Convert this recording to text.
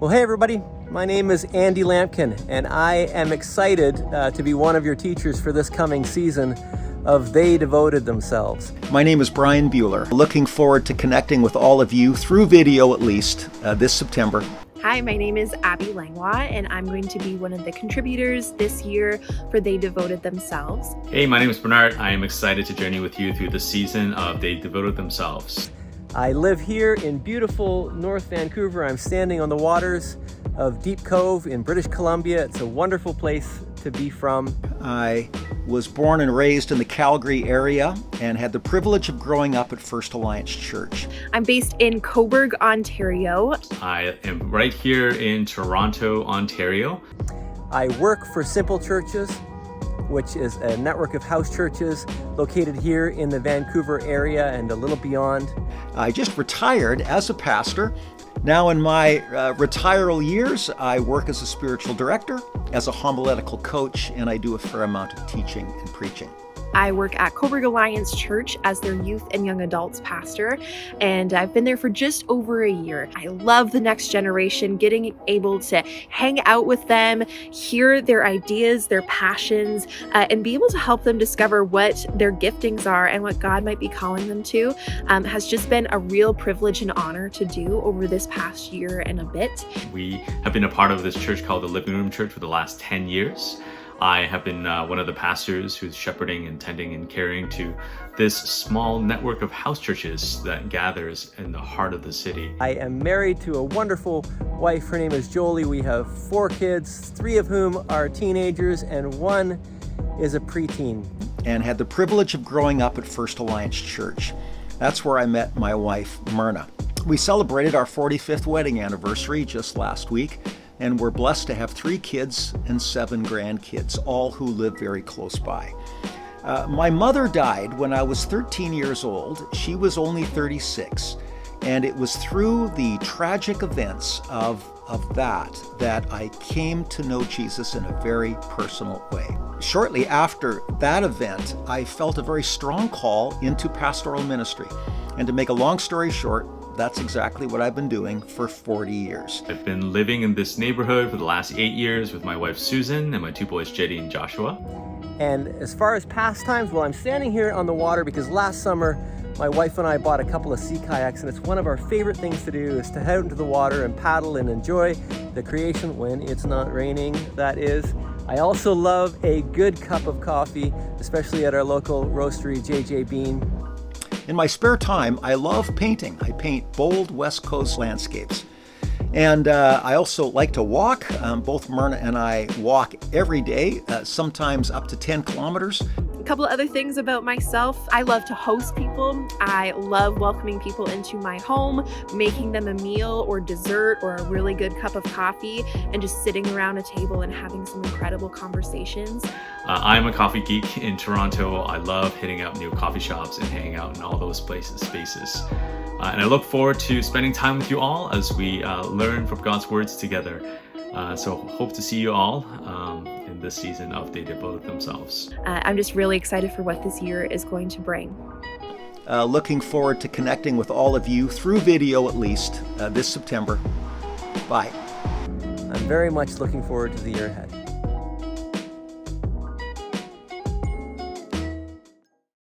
Well, hey everybody, my name is Andy Lampkin, and I am excited to be one of your teachers for this coming season of They Devoted Themselves. My name is Brian Bueller. Looking forward to connecting with all of you through video at least this September. Hi, my name is Abby Langlois, and I'm going to be one of the contributors this year for They Devoted Themselves. Hey, my name is Bernard. I am excited to journey with you through the season of They Devoted Themselves. I live here in beautiful North Vancouver. I'm standing on the waters of Deep Cove in British Columbia. It's a wonderful place to be from. I was born and raised in the Calgary area and had the privilege of growing up at First Alliance Church. I'm based in Cobourg, Ontario. I am right here in Toronto, Ontario. I work for Simple Churches, which is a network of house churches located here in the Vancouver area and a little beyond. I just retired as a pastor. Now in my retiral years, I work as a spiritual director, as a homiletical coach, and I do a fair amount of teaching and preaching. I work at Cobourg Alliance Church as their youth and young adults pastor, and I've been there for just over a year. I love the next generation, getting able to hang out with them, hear their ideas, their passions, and be able to help them discover what their giftings are and what God might be calling them to has just been a real privilege and honor to do over this past year and a bit. We have been a part of this church called the Living Room Church for the last 10 years. I have been one of the pastors who's shepherding and tending and caring to this small network of house churches that gathers in the heart of the city. I am married to a wonderful wife. Her name is Jolie. We have 4 kids, 3 of whom are teenagers and 1 is a preteen. And had the privilege of growing up at First Alliance Church. That's where I met my wife, Myrna. We celebrated our 45th wedding anniversary just last week, and we're blessed to have 3 kids and 7 grandkids, all who live very close by. My mother died when I was 13 years old. She was only 36, and it was through the tragic events of that I came to know Jesus in a very personal way. Shortly after that event, I felt a very strong call into pastoral ministry. And to make a long story short, that's exactly what I've been doing for 40 years. I've been living in this neighborhood for the last 8 years with my wife Susan and my 2 boys Jetty and Joshua. And as far as pastimes, well, I'm standing here on the water because last summer my wife and I bought a couple of sea kayaks, and it's one of our favorite things to do is to head out into the water and paddle and enjoy the creation when it's not raining, that is. I also love a good cup of coffee, especially at our local roastery, JJ Bean. In my spare time, I love painting. I paint bold West Coast landscapes. And I also like to walk. Both Myrna and I walk every day, sometimes up to 10 kilometers. A couple of other things about myself. I love to host people. I love welcoming people into my home, making them a meal or dessert or a really good cup of coffee, and just sitting around a table and having some incredible conversations. I'm a coffee geek in Toronto. I love hitting up new coffee shops and hanging out in all those spaces. And I look forward to spending time with you all as we learn from God's words together. So hope to see you all in this season of They Devoted Themselves. I'm just really excited for what this year is going to bring. Looking forward to connecting with all of you through video at least this September. Bye. I'm very much looking forward to the year ahead.